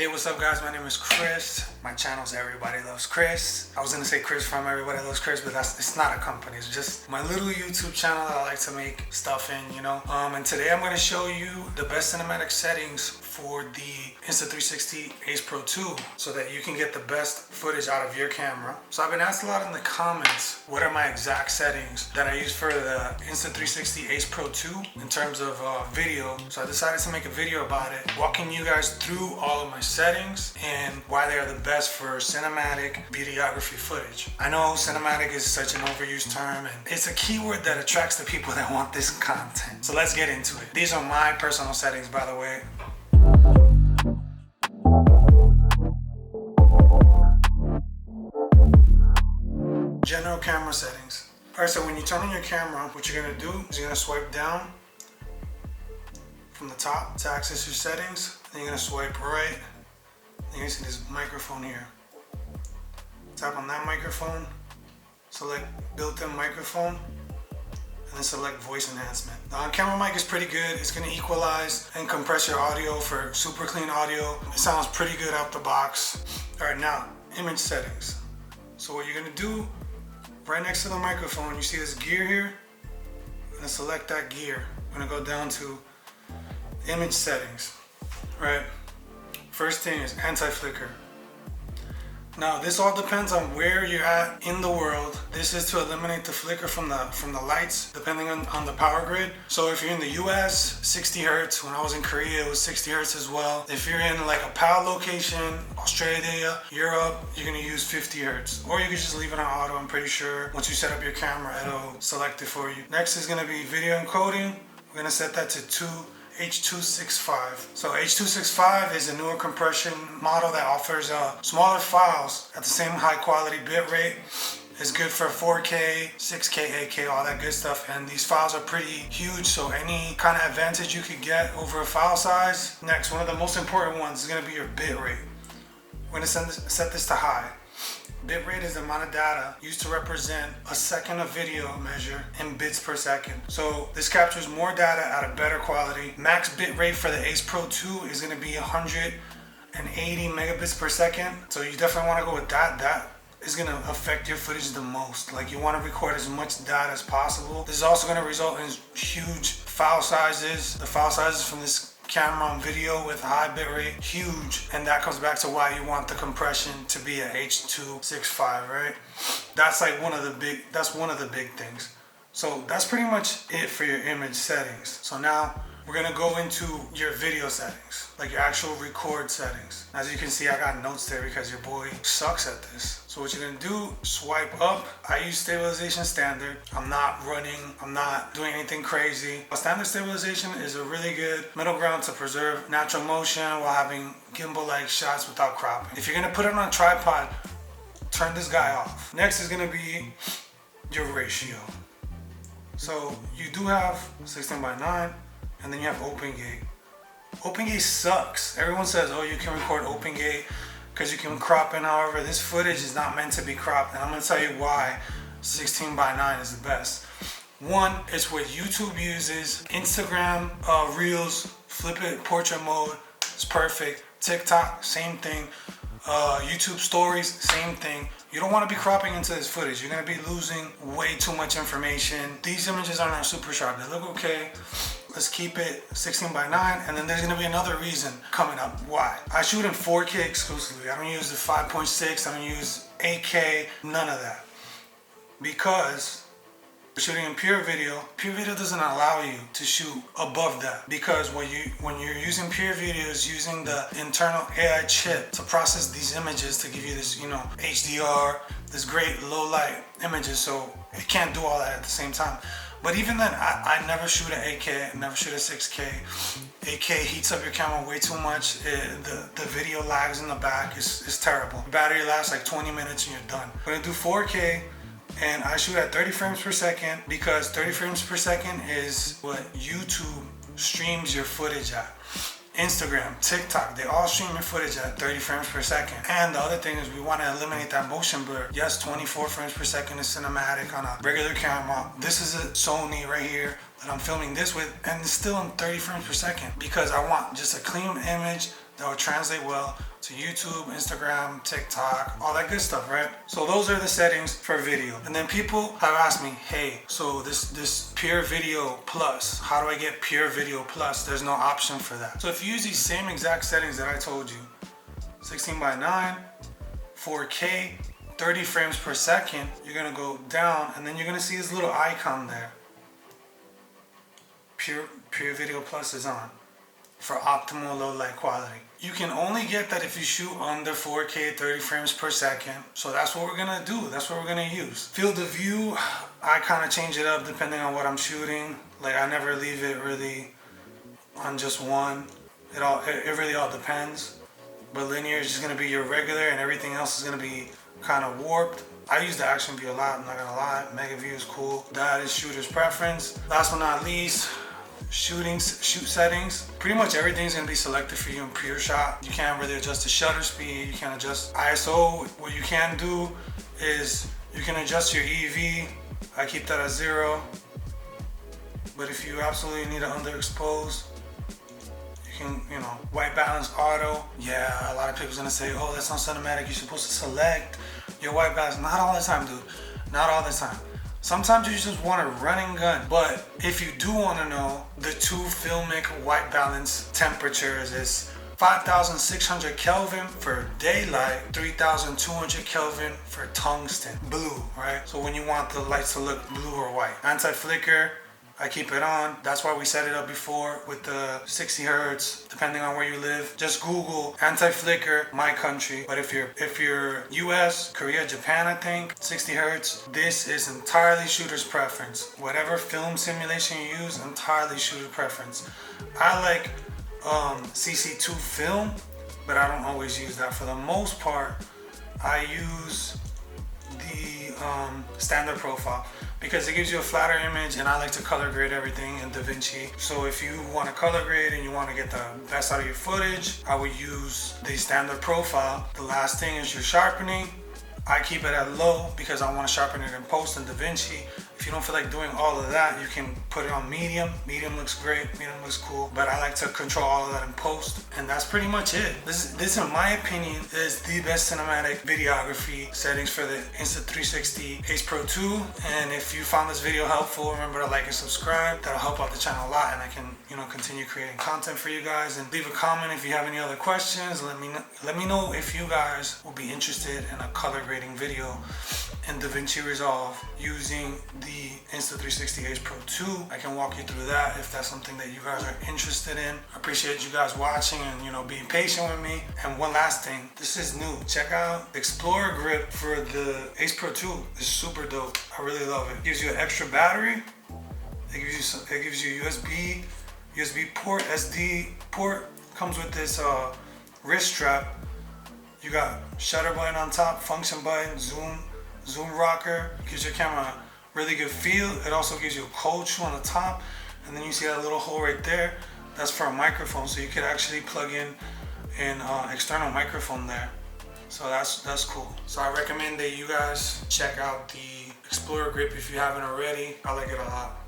Hey, what's up guys? My name is Chris. My channel is Everybody Loves Chris. I was gonna say Chris from Everybody Loves Chris, but it's not a company. It's just my little YouTube channel that I like to make stuff in, you know. And today I'm gonna show you the best cinematic settings for the Insta360 Ace Pro 2 so that you can get the best footage out of your camera. So I've been asked a lot in the comments, what are my exact settings that I use for the Insta360 Ace Pro 2 in terms of video. So I decided to make a video about it, walking you guys through all of my settings and why they are the best for cinematic videography footage. I know cinematic is such an overused term and it's a keyword that attracts the people that want this content. So let's get into it. These are my personal settings, by the way. General camera settings. Alright, so when you turn on your camera, what you're gonna do is you're gonna swipe down from the top to access your settings. Then you're gonna swipe right. Then you're gonna see this microphone here. Tap on that microphone, select built-in microphone, and then select voice enhancement. The on-camera mic is pretty good. It's gonna equalize and compress your audio for super clean audio. It sounds pretty good out the box. Alright, now image settings. So what you're gonna do, right next to the microphone, you see this gear here? I'm gonna select that gear. I'm gonna go down to image settings, right? First thing is anti-flicker. Now this all depends on where you're at in the world. This is to eliminate the flicker from the lights, depending on the power grid. So if you're in the US, 60 Hertz. When I was in Korea, it was 60 Hertz as well. If you're in like a PAL location, Australia, Europe, you're gonna use 50 Hertz. Or you can just leave it on auto. I'm pretty sure once you set up your camera, it'll select it for you. Next is gonna be video encoding. We're gonna set that to H.265. So H.265 is a newer compression model that offers smaller files at the same high quality bit rate. It's good for 4K, 6K, 8K, all that good stuff. And these files are pretty huge, so any kind of advantage you could get over a file size. Next, one of the most important ones is gonna be your bit rate. We're gonna set this to high. Bitrate is the amount of data used to represent a second of video measure in bits per second. So this captures more data at a better quality. Max bitrate for the Ace Pro 2 is going to be 180 megabits per second. So you definitely want to go with that. That is going to affect your footage the most. Like, you want to record as much data as possible. This is also going to result in huge file sizes. The file sizes from this camera on video with high bitrate, huge, and that comes back to why you want the compression to be at H.265, right? That's one of the big things. So that's pretty much it for your image settings. So now we're gonna go into your video settings, like your actual record settings. As you can see, I got notes there because your boy sucks at this. So what you're gonna do, swipe up. I use stabilization standard. I'm not doing anything crazy. Standard stabilization is a really good middle ground to preserve natural motion while having gimbal-like shots without cropping. If you're gonna put it on a tripod, turn this guy off. Next is gonna be your ratio. So you do have 16:9, and then you have OpenGate. OpenGate sucks. Everyone says, oh, you can record OpenGate because you can crop in. However, this footage is not meant to be cropped, and I'm gonna tell you why 16:9 is the best. One, it's what YouTube uses. Instagram, Reels, flip it, portrait mode, it's perfect. TikTok, same thing. YouTube stories, same thing. You don't want to be cropping into this footage. You're going to be losing way too much information. These images are not super sharp. They look okay. Let's keep it 16:9, and then there's going to be another reason coming up. Why? I shoot in 4K exclusively. I don't use the 5.6. I don't use 8K. None of that. Because we're shooting in PureVideo doesn't allow you to shoot above that, because when you're using PureVideo, is using the internal AI chip to process these images to give you this, HDR, this great low light images, so it can't do all that at the same time. But even then, I never shoot at 8K, I never shoot at 6K. 8K heats up your camera way too much. The video lags in the back. It's terrible. The battery lasts like 20 minutes and you're done. We're gonna do 4K. And I shoot at 30 frames per second because 30 frames per second is what YouTube streams your footage at. Instagram, TikTok, they all stream your footage at 30 frames per second. And the other thing is we want to eliminate that motion blur. Yes, 24 frames per second is cinematic on a regular camera. This is a Sony right here that I'm filming this with, and it's still in 30 frames per second because I want just a clean image that would translate well to YouTube, Instagram, TikTok, all that good stuff, right? So those are the settings for video. And then people have asked me, hey, so this PureVideo Plus, how do I get PureVideo Plus? There's no option for that. So if you use these same exact settings that I told you, 16:9, 4K, 30 frames per second, you're gonna go down and then you're gonna see this little icon there. PureVideo Plus is on for optimal low light quality. You can only get that if you shoot under 4K 30 frames per second. So that's what we're gonna do. That's what we're gonna use. Field of view, I kind of change it up depending on what I'm shooting. Like I never leave it really on just one. It really all depends. But linear is just gonna be your regular and everything else is gonna be kind of warped. I use the action view a lot, I'm not gonna lie. Mega view is cool. That is shooter's preference. Last but not least, shoot settings. Pretty much everything's gonna be selected for you in PureShot. You can't really adjust the shutter speed, you can't adjust ISO. What you can do is you can adjust your EV. I keep that at 0. But if you absolutely need to underexpose, you can, white balance auto. Yeah, a lot of people's gonna say, oh, that's not cinematic, you're supposed to select your white balance. Not all the time, dude, not all the time. Sometimes you just want to run and gun. But if you do want to know, the two filmmaker white balance temperatures is 5,600 Kelvin for daylight, 3,200 Kelvin for tungsten, blue, right? So when you want the lights to look blue or white. Anti-flicker, I keep it on. That's why we set it up before with the 60 hertz, depending on where you live. Just Google anti-flicker, my country. But if you're US, Korea, Japan, I think, 60 hertz, this is entirely shooter's preference. Whatever film simulation you use, entirely shooter's preference. I like CC2 film, but I don't always use that. For the most part, I use the standard profile, because it gives you a flatter image, and I like to color grade everything in DaVinci. So if you want to color grade and you want to get the best out of your footage, I would use the standard profile. The last thing is your sharpening. I keep it at low because I want to sharpen it in post in DaVinci. If you don't feel like doing all of that, you can put it on medium. Medium looks great, medium looks cool, but I like to control all of that in post. And that's pretty much it. This in my opinion is the best cinematic videography settings for the Insta360 Ace Pro 2. And if you found this video helpful, remember to like and subscribe. That'll help out the channel a lot, and I can continue creating content for you guys. And leave a comment if you have any other questions. Let me know if you guys will be interested in a color grading video in DaVinci Resolve using the Insta360 Ace Pro 2. I can walk you through that if that's something that you guys are interested in. I appreciate you guys watching and being patient with me. And one last thing, this is new. Check out the Explorer grip for the Ace Pro 2. It's super dope. I really love it. It gives you an extra battery. It gives you USB port, SD port. Comes with this wrist strap. You got shutter button on top, function button, zoom rocker. Gives your camera a really good feel. It also gives you a cold shoe on the top, and then you see that little hole right there. That's for a microphone, so you could actually plug in an external microphone there. So that's cool. So I recommend that you guys check out the Explorer grip if you haven't already. I like it a lot.